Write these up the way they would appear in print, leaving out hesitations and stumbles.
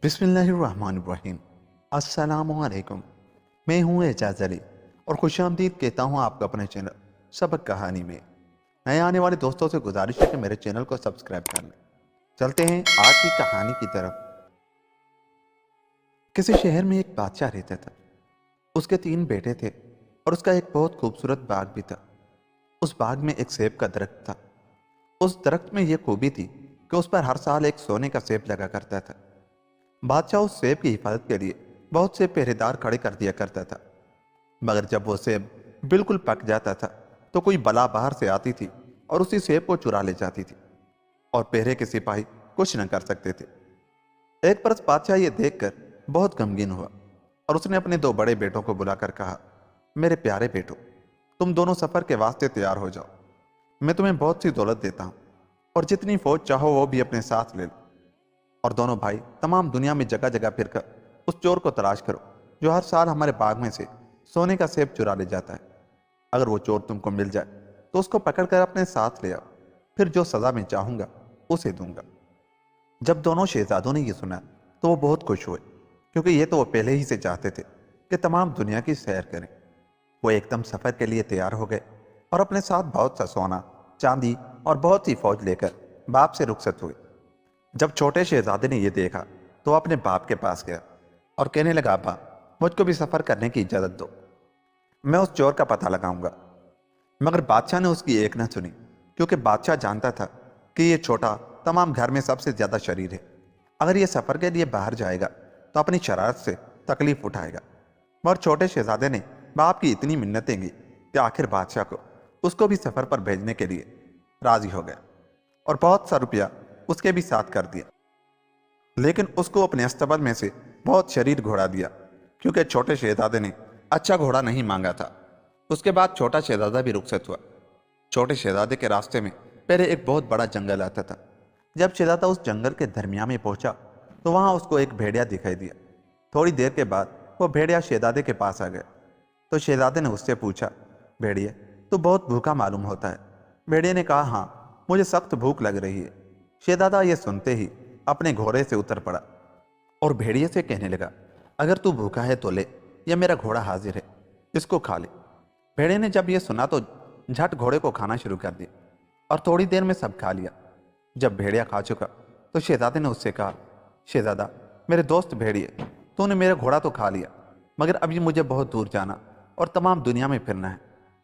بسم اللہ الرحمن الرحیم۔ السلام علیکم۔ میں ہوں اعجاز علی اور خوش آمدید کہتا ہوں آپ کو اپنے چینل سبق کہانی میں۔ نئے آنے والے دوستوں سے گزارش ہے کہ میرے چینل کو سبسکرائب کر لیں۔ چلتے ہیں آج کی کہانی کی طرف۔ کسی شہر میں ایک بادشاہ رہتا تھا۔ اس کے 3 بیٹے تھے اور اس کا ایک بہت خوبصورت باغ بھی تھا۔ اس باغ میں ایک سیب کا درخت تھا۔ اس درخت میں یہ خوبی تھی کہ اس پر ہر سال ایک سونے کا سیب لگا کرتا تھا۔ بادشاہ اس سیب کی حفاظت کے لیے بہت سے پہرے دار کھڑے کر دیا کرتا تھا، مگر جب وہ سیب بالکل پک جاتا تھا تو کوئی بلا باہر سے آتی تھی اور اسی سیب کو چرا لے جاتی تھی، اور پہرے کے سپاہی کچھ نہ کر سکتے تھے۔ ایک برس بادشاہ یہ دیکھ کر بہت غمگین ہوا اور اس نے اپنے 2 بڑے بیٹوں کو بلا کر کہا، میرے پیارے بیٹوں، تم دونوں سفر کے واسطے تیار ہو جاؤ۔ میں تمہیں بہت سی دولت دیتا ہوں اور جتنی فوج چاہو وہ بھی اپنے ساتھ لے لو، اور دونوں بھائی تمام دنیا میں جگہ جگہ پھر کر اس چور کو تلاش کرو جو ہر سال ہمارے باغ میں سے سونے کا سیب چرا لے جاتا ہے۔ اگر وہ چور تم کو مل جائے تو اس کو پکڑ کر اپنے ساتھ لے آؤ، پھر جو سزا میں چاہوں گا اسے دوں گا۔ جب دونوں شہزادوں نے یہ سنا تو وہ بہت خوش ہوئے، کیونکہ یہ تو وہ پہلے ہی سے چاہتے تھے کہ تمام دنیا کی سیر کریں۔ وہ ایک دم سفر کے لیے تیار ہو گئے اور اپنے ساتھ بہت سا سونا، چاندی اور بہت سی فوج لے کر باپ سے رخصت ہوئے۔ جب چھوٹے شہزادے نے یہ دیکھا تو اپنے باپ کے پاس گیا اور کہنے لگا، ابا مجھ کو بھی سفر کرنے کی اجازت دو، میں اس چور کا پتہ لگاؤں گا۔ مگر بادشاہ نے اس کی ایک نہ سنی، کیونکہ بادشاہ جانتا تھا کہ یہ چھوٹا تمام گھر میں سب سے زیادہ شریر ہے۔ اگر یہ سفر کے لیے باہر جائے گا تو اپنی شرارت سے تکلیف اٹھائے گا۔ مگر چھوٹے شہزادے نے باپ کی اتنی منتیں کی کہ آخر بادشاہ اس کو بھی سفر پر بھیجنے کے لیے راضی ہو گیا اور بہت سا روپیہ اس کے بھی ساتھ کر دیا، لیکن اس کو اپنے استبل میں سے بہت شریر گھوڑا دیا، کیونکہ چھوٹے شہزادے نے اچھا گھوڑا نہیں مانگا تھا۔ اس کے بعد چھوٹا شہزادہ بھی رخصت ہوا۔ چھوٹے شہزادے کے راستے میں پہلے ایک بہت بڑا جنگل آتا تھا۔ جب شہزادہ اس جنگل کے درمیان میں پہنچا تو وہاں اس کو ایک بھیڑیا دکھائی دیا۔ تھوڑی دیر کے بعد وہ بھیڑیا شہزادے کے پاس آ گیا تو شہزادے نے اس سے پوچھا، بھیڑیے تو بہت بھوکا معلوم ہوتا ہے۔ بھیڑیے نے کہا، ہاں مجھے سخت بھوک لگ رہی ہے۔ شہزادہ یہ سنتے ہی اپنے گھوڑے سے اتر پڑا اور بھیڑیے سے کہنے لگا، اگر تو بھوکا ہے تو لے، یہ میرا گھوڑا حاضر ہے، اس کو کھا لے۔ بھیڑیے نے جب یہ سنا تو جھٹ گھوڑے کو کھانا شروع کر دیا اور تھوڑی دیر میں سب کھا لیا۔ جب بھیڑیا کھا چکا تو شہزادے نے اس سے کہا، شہزادہ میرے دوست بھیڑیے، تو نے میرا گھوڑا تو کھا لیا، مگر ابھی مجھے بہت دور جانا اور تمام دنیا میں پھرنا ہے۔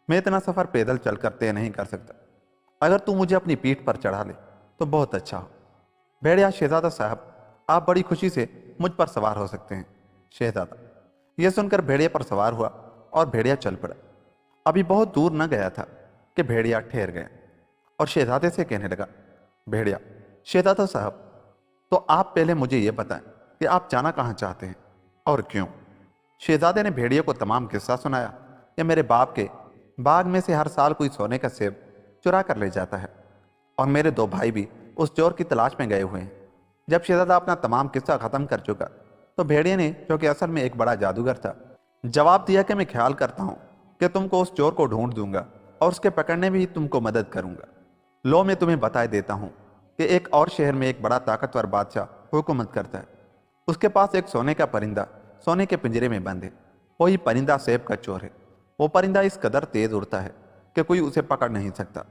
میں اتنا سفر پیدل چل کر طے نہیں کر سکتا۔ اگر تو مجھے اپنی پیٹھ پر چڑھا لے تو بہت اچھا ہو۔ بھیڑیا، شہزادہ صاحب آپ بڑی خوشی سے مجھ پر سوار ہو سکتے ہیں۔ شہزادہ یہ سن کر بھیڑیا پر سوار ہوا اور بھیڑیا چل پڑا۔ ابھی بہت دور نہ گیا تھا کہ بھیڑیا ٹھہر گیا اور شہزادے سے کہنے لگا، بھیڑیا، شہزادہ صاحب تو آپ پہلے مجھے یہ بتائیں کہ آپ جانا کہاں چاہتے ہیں اور کیوں؟ شہزادے نے بھیڑیا کو تمام قصہ سنایا کہ میرے باپ کے باغ میں سے ہر سال کوئی سونے کا سیب چرا کر لے جاتا ہے اور میرے 2 بھائی بھی اس چور کی تلاش میں گئے ہوئے ہیں۔ جب شہزادہ اپنا تمام قصہ ختم کر چکا تو بھیڑیے نے، جو کہ اصل میں ایک بڑا جادوگر تھا، جواب دیا کہ میں خیال کرتا ہوں کہ تم کو اس چور کو ڈھونڈ دوں گا اور اس کے پکڑنے میں بھی تم کو مدد کروں گا۔ لو میں تمہیں بتائے دیتا ہوں کہ ایک اور شہر میں ایک بڑا طاقتور بادشاہ حکومت کرتا ہے۔ اس کے پاس ایک سونے کا پرندہ سونے کے پنجرے میں بند ہے۔ وہی پرندہ سیب کا چور ہے۔ وہ پرندہ اس قدر تیز اڑتا ہے کہ کوئی اسے پکڑ نہیں سکتا،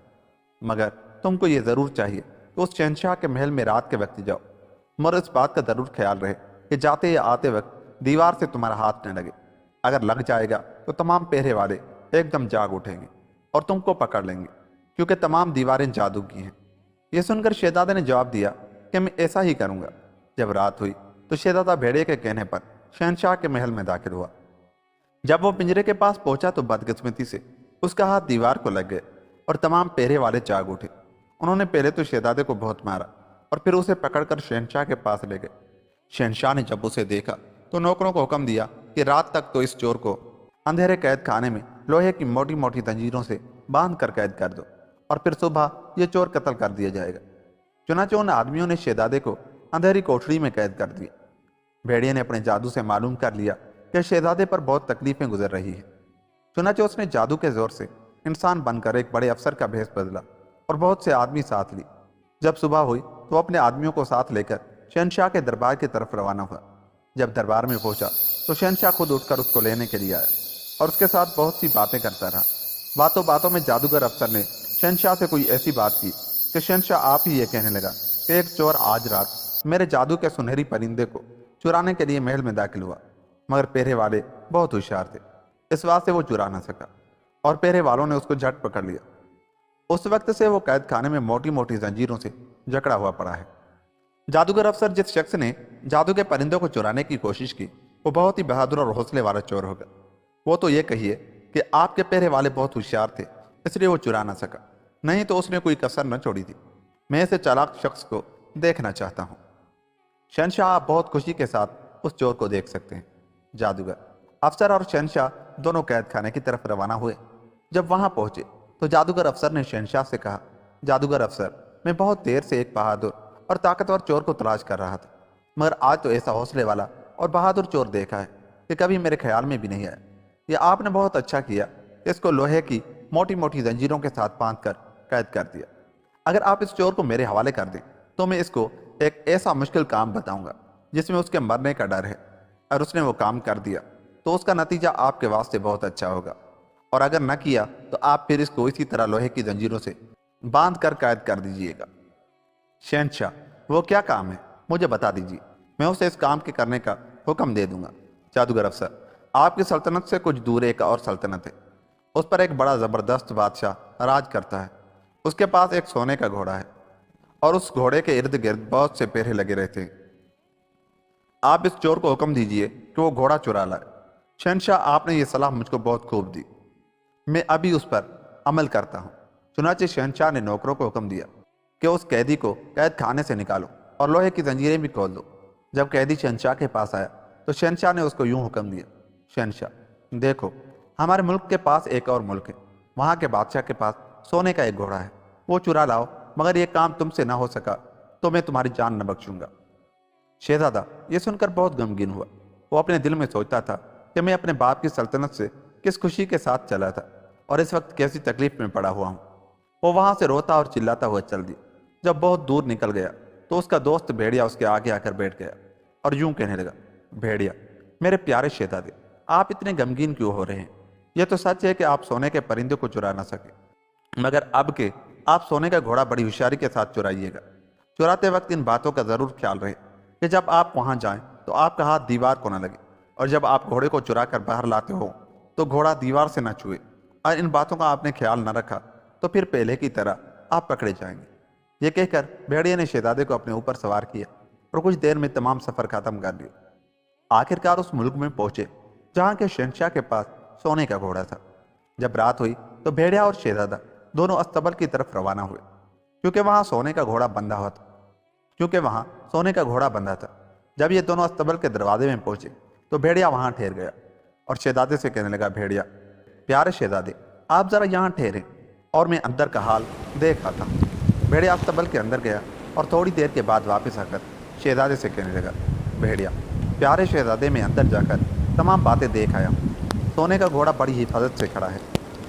مگر تم کو یہ ضرور چاہیے کہ اس شہنشاہ کے محل میں رات کے وقت جاؤ، مگر اس بات کا ضرور خیال رہے کہ جاتے یا آتے وقت دیوار سے تمہارا ہاتھ نہ لگے۔ اگر لگ جائے گا تو تمام پہرے والے ایک دم جاگ اٹھیں گے اور تم کو پکڑ لیں گے، کیونکہ تمام دیواریں جادو کی ہیں۔ یہ سن کر شہزادے نے جواب دیا کہ میں ایسا ہی کروں گا۔ جب رات ہوئی تو شہزادہ بھیڑیے کے کہنے پر شہنشاہ کے محل میں داخل ہوا۔ جب وہ پنجرے کے پاس پہنچا تو بدقسمتی سے اس کا ہاتھ دیوار کو لگ گئے اور تمام پہرے والے جاگ اٹھے۔ انہوں نے پہلے تو شہزادے کو بہت مارا اور پھر اسے پکڑ کر شہنشاہ کے پاس لے گئے۔ شہنشاہ نے جب اسے دیکھا تو نوکروں کو حکم دیا کہ رات تک تو اس چور کو اندھیرے قید خانے میں لوہے کی موٹی موٹی زنجیروں سے باندھ کر قید کر دو اور پھر صبح یہ چور قتل کر دیا جائے گا۔ چنانچہ ان آدمیوں نے شہزادے کو اندھیری کوٹھڑی میں قید کر دیا۔ بھیڑیے نے اپنے جادو سے معلوم کر لیا کہ شہزادے پر بہت تکلیفیں گزر رہی ہیں۔ چنانچہ اس نے جادو کے زور سے انسان بن کر ایک بڑے افسر کا بھیس بدلا اور بہت سے آدمی ساتھ لی۔ جب صبح ہوئی تو اپنے آدمیوں کو ساتھ لے کر شہنشاہ کے دربار کی طرف روانہ ہوا۔ جب دربار میں پہنچا تو شہنشاہ خود اٹھ کر اس کو لینے کے لیے آیا اور اس کے ساتھ بہت سی باتیں کرتا رہا۔ باتوں باتوں میں جادوگر افسر نے شہنشاہ سے کوئی ایسی بات کی کہ شہنشاہ آپ ہی یہ کہنے لگا کہ ایک چور آج رات میرے جادو کے سنہری پرندے کو چرانے کے لیے محل میں داخل ہوا، مگر پہرے والے بہت ہوشیار تھے، اس واسطے وہ چرا نہ سکا اور پہرے والوں نے اس کو جھٹ پکڑ لیا۔ اس وقت سے وہ قید خانے میں موٹی موٹی زنجیروں سے جکڑا ہوا پڑا ہے۔ جادوگر افسر جس شخص نے جادو کے پرندوں کو چرانے کی کوشش کی وہ بہت ہی بہادر اور حوصلے والا چور ہوگا۔ وہ تو یہ کہیے کہ آپ کے پہرے والے بہت ہوشیار تھے، اس لیے وہ چرا نہ سکا، نہیں تو اس نے کوئی کسر نہ چھوڑی تھی۔ میں اسے چالاک شخص کو دیکھنا چاہتا ہوں۔ شہنشاہ آپ بہت خوشی کے ساتھ اس چور کو دیکھ سکتے ہیں۔ جادوگر افسر اور شہنشاہ دونوں قید خانے کی طرف روانہ ہوئے۔ جب وہاں پہنچے تو جادوگر افسر نے شہنشاہ سے کہا، جادوگر افسر، میں بہت دیر سے ایک بہادر اور طاقتور چور کو تلاش کر رہا تھا، مگر آج تو ایسا حوصلے والا اور بہادر چور دیکھا ہے کہ کبھی میرے خیال میں بھی نہیں آیا۔ یہ آپ نے بہت اچھا کیا کہ اس کو لوہے کی موٹی موٹی زنجیروں کے ساتھ باندھ کر قید کر دیا۔ اگر آپ اس چور کو میرے حوالے کر دیں تو میں اس کو ایک ایسا مشکل کام بتاؤں گا جس میں اس کے مرنے کا ڈر ہے، اور اس نے وہ کام کر دیا تو اس کا نتیجہ آپ کے واسطے بہت اچھا ہوگا، اور اگر نہ کیا تو آپ پھر اس کو اسی طرح لوہے کی زنجیروں سے باندھ کر قید کر دیجئے گا۔ شہنشاہ، وہ کیا کام ہے مجھے بتا دیجیے، میں اسے اس کام کے کرنے کا حکم دے دوں گا۔ جادوگر افسر، آپ کی سلطنت سے کچھ دور ایک اور سلطنت ہے، اس پر ایک بڑا زبردست بادشاہ راج کرتا ہے۔ اس کے پاس ایک سونے کا گھوڑا ہے اور اس گھوڑے کے ارد گرد بہت سے پہرے لگے رہتے ہیں۔ آپ اس چور کو حکم دیجئے کہ وہ گھوڑا چرا لائے۔ شہنشاہ، آپ نے یہ صلاح مجھ کو بہت خوب دی، میں ابھی اس پر عمل کرتا ہوں۔ چنانچہ شہنشاہ نے نوکروں کو حکم دیا کہ اس قیدی کو قید خانے سے نکالو اور لوہے کی زنجیریں بھی کھول دو۔ جب قیدی شہنشاہ کے پاس آیا تو شہنشاہ نے اس کو یوں حکم دیا، شہنشاہ، دیکھو، ہمارے ملک کے پاس ایک اور ملک ہے، وہاں کے بادشاہ کے پاس سونے کا ایک گھوڑا ہے، وہ چرا لاؤ، مگر یہ کام تم سے نہ ہو سکا تو میں تمہاری جان نہ بخشوں گا۔ شہزادہ یہ سن کر بہت غمگین ہوا۔ وہ اپنے دل میں سوچتا تھا کہ میں اپنے باپ کی سلطنت سے کس خوشی کے ساتھ چلا تھا اور اس وقت کیسی تکلیف میں پڑا ہوا ہوں۔ وہ وہاں سے روتا اور چلاتا ہوا چل دیا۔ جب بہت دور نکل گیا تو اس کا دوست بھیڑیا اس کے آگے آ کر بیٹھ گیا اور یوں کہنے لگا، بھیڑیا، میرے پیارے شہزادے، آپ اتنے غمگین کیوں ہو رہے ہیں؟ یہ تو سچ ہے کہ آپ سونے کے پرندے کو چرا نہ سکے، مگر اب کہ آپ سونے کا گھوڑا بڑی ہوشیاری کے ساتھ چرائیے گا۔ چراتے وقت ان باتوں کا ضرور خیال رہے کہ جب آپ وہاں جائیں تو آپ کا ہاتھ دیوار کو نہ لگے، اور جب آپ گھوڑے کو چرا کر باہر لاتے ہو تو گھوڑا دیوار سے نہ چھوئے۔ اور ان باتوں کا آپ نے خیال نہ رکھا تو پھر پہلے کی طرح آپ پکڑے جائیں گے۔ یہ کہہ کر بھیڑیا نے شہزادے کو اپنے اوپر سوار کیا اور کچھ دیر میں تمام سفر ختم کر لیا۔ آخرکار اس ملک میں پہنچے جہاں کے شہنشاہ کے پاس سونے کا گھوڑا تھا۔ جب رات ہوئی تو بھیڑیا اور شہزادہ دونوں استبل کی طرف روانہ ہوئے، کیونکہ وہاں سونے کا گھوڑا بندھا تھا۔ جب یہ دونوں استبل کے دروازے میں پہنچے تو بھیڑیا وہاں ٹھہر گیا اور شہزادے سے کہنے لگا، بھیڑیا، پیارے شہزادے، آپ ذرا یہاں ٹھہریں اور میں اندر کا حال دیکھ آتا ہوں۔ بھیڑیا استبل کے اندر گیا اور تھوڑی دیر کے بعد واپس آ کر شہزادے سے کہنے لگا، بھیڑیا، پیارے شہزادے، میں اندر جا کر تمام باتیں دیکھ آیا ہوں۔ سونے کا گھوڑا بڑی حفاظت سے کھڑا ہے،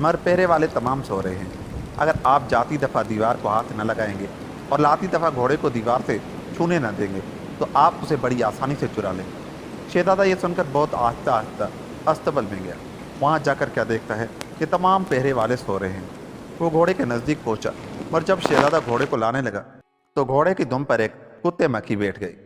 مگر پہرے والے تمام سو رہے ہیں۔ اگر آپ جاتی دفعہ دیوار کو ہاتھ نہ لگائیں گے اور لاتی دفعہ گھوڑے کو دیوار سے چھونے نہ دیں گے تو آپ اسے بڑی آسانی سے چرا لیں گے۔ شہزادہ یہ سن کر بہت آہستہ آہستہ استبل میں گیا۔ وہاں جا کر کیا دیکھتا ہے کہ تمام پہرے والے سو رہے ہیں۔ وہ گھوڑے کے نزدیک پہنچا اور جب شہزادہ گھوڑے کو لانے لگا تو گھوڑے کی دم پر ایک کتے مکھی بیٹھ گئی۔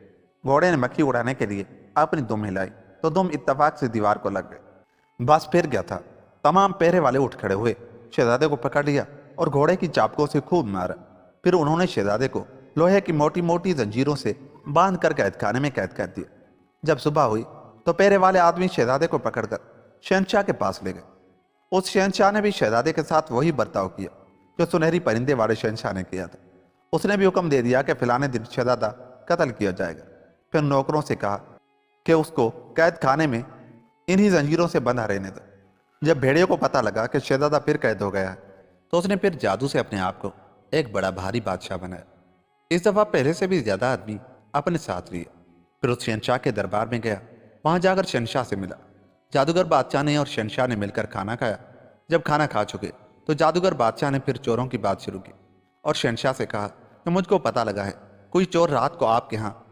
گھوڑے نے مکھی اڑانے کے لیے اپنی دم ہلائی تو دم اتفاق سے دیوار کو لگ گئی۔ بس پھر گیا تھا، تمام پہرے والے اٹھ کھڑے ہوئے، شہزادے کو پکڑ لیا اور گھوڑے کی چاپکوں سے خوب مارا۔ پھر انہوں نے شہزادے کو لوہے کی موٹی موٹی زنجیروں سے باندھ کر قید خانے میں قید کر دیا۔ جب صبح ہوئی تو پہرے والے آدمی شہزادے کو پکڑ کر شہنشاہ کے پاس لے گئے۔ اس شہنشاہ نے بھی شہزادے کے ساتھ وہی برتاؤ کیا جو سنہری پرندے والے شہنشاہ نے کیا تھا۔ اس نے بھی حکم دے دیا کہ فلانے دن شہزادہ قتل کیا جائے گا۔ پھر نوکروں سے کہا کہ اس کو قید خانے میں انہی زنجیروں سے بندھا رہنے دو۔ جب بھیڑیے کو پتہ لگا کہ شہزادہ پھر قید ہو گیا ہے تو اس نے پھر جادو سے اپنے آپ کو ایک بڑا بھاری بادشاہ بنایا۔ اس دفعہ پہلے سے بھی زیادہ آدمی اپنے ساتھ لیے۔ پھر اس شہنشاہ کے دربار میں گیا، وہاں جا کر شہنشاہ سے ملا۔ جادوگر بادشاہ نے اور شہنشاہ نے مل کر کھانا کھایا۔ جب کھانا کھا چکے تو جادوگر بادشاہ نے پھر چوروں کی بات شروع کی اور شہنشاہ سے کہا کہ مجھ کو پتہ لگا ہے کوئی چور رات کو آپ کے ہاں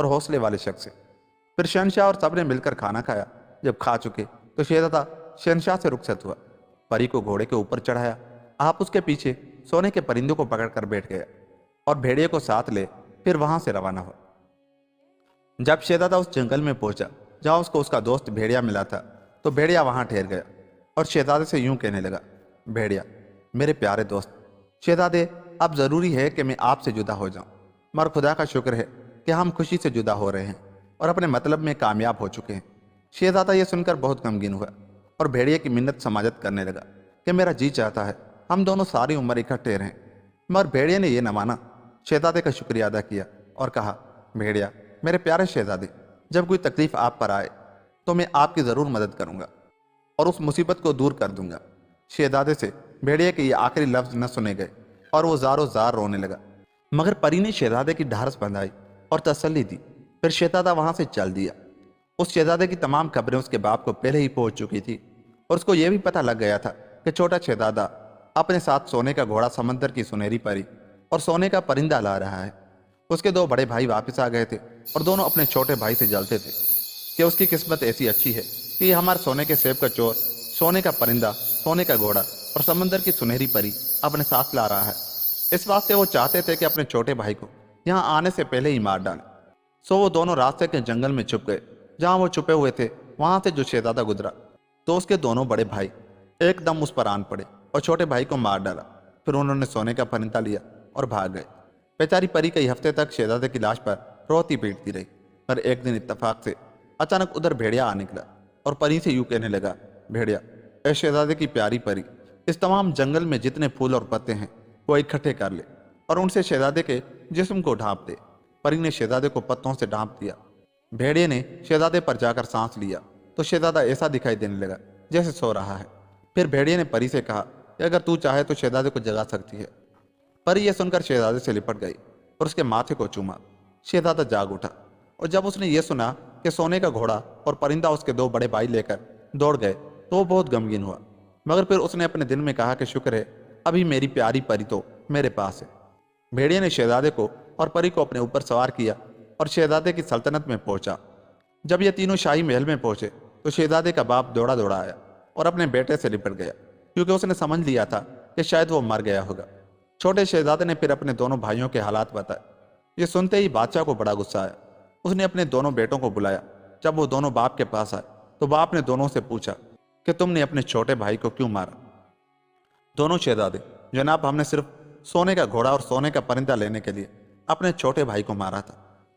اور حوصلے والے شخص سے۔ پھر شہنشاہ اور سب نے مل کر کھانا کھایا۔ جب کھا چکے تو شہزادہ شہنشاہ سے رخصت ہوا، پری کو گھوڑے کے اوپر چڑھایا۔ آپ اس کے پیچھے سونے کے پرندوں کو پکڑ کر بیٹھ گیا اور بھیڑیے کو ساتھ لے پھر وہاں سے روانہ ہوا۔ جب شہزادہ اس جنگل میں پہنچا جہاں اس کو اس کا دوست بھیڑیا ملا تھا تو بھیڑیا وہاں ٹھہر گیا اور شہزادے سے یوں کہنے لگا، بھیڑیا میرے پیارے دوست، شہزادے اب ضروری ہے کہ میں آپ سے جدا ہو جاؤں، مگر خدا کا شکر ہے کہ ہم خوشی سے جدا ہو رہے ہیں اور اپنے مطلب میں کامیاب ہو چکے ہیں۔ شہزادہ یہ سن کر بہت غمگین ہوا اور بھیڑیے کی منت سماجت کرنے لگا کہ میرا جی چاہتا ہے ہم دونوں ساری عمر اکٹھے رہیں، مگر بھیڑیے نے یہ نہ مانا۔ شہزادے کا شکریہ ادا کیا اور کہا، بھیڑیا میرے پیارے شہزادے، جب کوئی تکلیف آپ پر آئے تو میں آپ کی ضرور مدد کروں گا اور اس مصیبت کو دور کر دوں گا۔ شہزادے سے بھیڑیے کے یہ آخری لفظ نہ سنے گئے اور وہ زار و زار رونے لگا، مگر پری نے شہزادے کی ڈھارس بندھائی اور تسلی دی۔ پھر شہزادہ وہاں سے چل دیا۔ اس شہزادے کی تمام خبریں اس کے باپ کو پہلے ہی پہنچ چکی تھی اور اس کو یہ بھی پتہ لگ گیا تھا کہ چھوٹا شہزادہ اپنے ساتھ سونے کا گھوڑا، سمندر کی سنہری پری اور سونے کا پرندہ لا رہا ہے۔ اس کے دو بڑے بھائی واپس آ گئے تھے اور دونوں اپنے چھوٹے بھائی سے جلتے تھے کہ اس کی قسمت ایسی اچھی ہے کہ یہ ہمارے سونے کے سیب کا چور، سونے کا پرندہ، سونے کا گھوڑا اور سمندر کی سنہری پری اپنے ساتھ لا رہا ہے۔ اس واسطے وہ چاہتے تھے کہ اپنے چھوٹے بھائی کو یہاں آنے سے پہلے ہی مار ڈالیں۔ سو وہ دونوں راستے کے جنگل میں چھپ گئے۔ جہاں وہ چھپے ہوئے تھے وہاں سے جو شہزادہ گزرا تو اس کے دونوں بڑے بھائی ایک دم اس پر آن پڑے اور چھوٹے بھائی کو مار ڈالا۔ پھر انہوں نے سونے کا پرندہ لیا اور بھاگ گئے۔ بیچاری پری کئی ہفتے تک شہزادے کی لاش پر روتی پیٹتی رہی، پر ایک دن اتفاق سے اچانک ادھر بھیڑیا آ نکلا اور پری سے یوں کہنے لگا، بھیڑیا اے شہزادے کی پیاری پری، اس تمام جنگل میں جتنے پھول اور پتے ہیں وہ اکٹھے کر لے اور ان سے شہزادے کے جسم کو ڈھانپ دے۔ پری نے شہزادے کو پتوں سے ڈھانپ دیا۔ بھیڑیے نے شہزادے پر جا کر سانس لیا تو شہزادہ ایسا دکھائی دینے لگا جیسے سو رہا ہے۔ پھر بھیڑیے نے پری سے کہا کہ اگر تو چاہے تو شہزادے کو جگا سکتی ہے۔ پری یہ سن کر شہزادے سے لپٹ گئی اور اس کے ماتھے کو چوما۔ شہزادہ جاگ اٹھا اور جب اس نے یہ سنا کہ سونے کا گھوڑا اور پرندہ اس کے دو بڑے بھائی لے کر دوڑ گئے تو وہ بہت غمگین ہوا، مگر پھر اس نے اپنے دل میں کہا کہ شکر ہے ابھی میری پیاری پری تو میرے پاس ہے۔ بھیڑیے نے شہزادے کو اور پری کو اپنے اوپر سوار کیا اور شہزادے کی سلطنت میں پہنچا۔ جب یہ تینوں شاہی محل میں پہنچے تو شہزادے کا باپ دوڑا دوڑا آیا اور اپنے بیٹے سے لپٹ گیا، کیونکہ اس نے سمجھ لیا تھا کہ شاید وہ مر گیا ہوگا۔ چھوٹے شہزادے نے پھر اپنے دونوں بھائیوں کے حالات بتائے۔ یہ سنتے ہی بادشاہ کو بڑا غصہ آیا۔ اس نے اپنے دونوں بیٹوں کو بلایا۔ جب وہ دونوں باپ کے پاس آئے تو باپ نے دونوں سے پوچھا کہ تم نے اپنے چھوٹے بھائی کو کیوں مارا؟ دونوں شہزادے، جناب ہم نے صرف سونے کا گھوڑا اور سونے کا پرندہ لینے کے لیے اپنے چھوٹے بھائی کو مارا تھا۔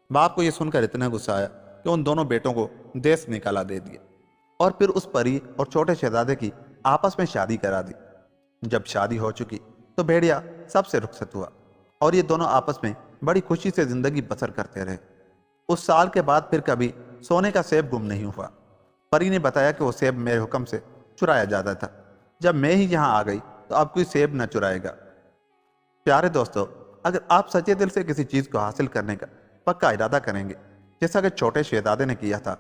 باپ کو یہ سن کر اتنا غصہ آیا کہ ان دونوں بیٹوں کو دیس نکالا دے دیا اور پھر اس پری اور چھوٹے شہزادے کی آپس میں شادی کرا دی۔ جب شادی ہو چکی تو بھیڑیا سب سے رخصت ہوا اور یہ دونوں آپس میں بڑی خوشی سے زندگی بسر کرتے رہے۔ اس سال کے بعد پھر کبھی سونے کا سیب گم نہیں ہوا۔ پری نے بتایا کہ وہ سیب میرے حکم سے چرایا جاتا تھا، جب میں ہی یہاں آ گئی تو اب کوئی سیب نہ چرائے گا۔ پیارے دوستو، اگر آپ سچے دل سے کسی چیز کو حاصل کرنے کا پکا ارادہ کریں گے جیسا کہ چھوٹے شہزادے نے کیا تھا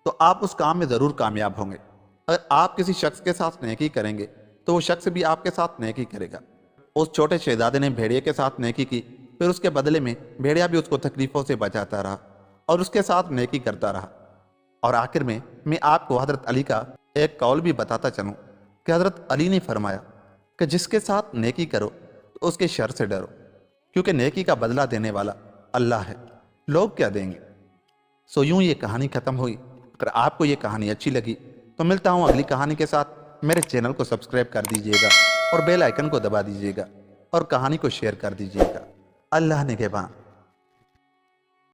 تو آپ اس کام میں ضرور کامیاب ہوں گے۔ اگر آپ کسی شخص کے ساتھ نیکی کریں گے تو وہ شخص بھی آپ کے ساتھ نیکی کرے گا۔ اس چھوٹے شہزادے نے بھیڑیے کے ساتھ نیکی کی، پھر اس کے بدلے میں بھیڑیا بھی اس کو تکلیفوں سے بچاتا رہا اور اس کے ساتھ نیکی کرتا رہا۔ اور آخر میں آپ کو حضرت علی کا ایک قول بھی بتاتا چلوں کہ حضرت علی نے فرمایا کہ جس کے ساتھ نیکی کرو تو اس کے شر سے ڈرو، کیونکہ نیکی کا بدلہ دینے والا اللہ ہے، لوگ کیا دیں گے۔ سو یوں یہ کہانی ختم ہوئی۔ اگر آپ کو یہ کہانی اچھی لگی تو ملتا ہوں اگلی کہانی کے ساتھ۔ میرے چینل کو سبسکرائب کر دیجئے گا اور بیل آئیکن کو دبا دیجئے گا اور کہانی کو شیئر کر دیجئے گا۔ اللہ نگہباں۔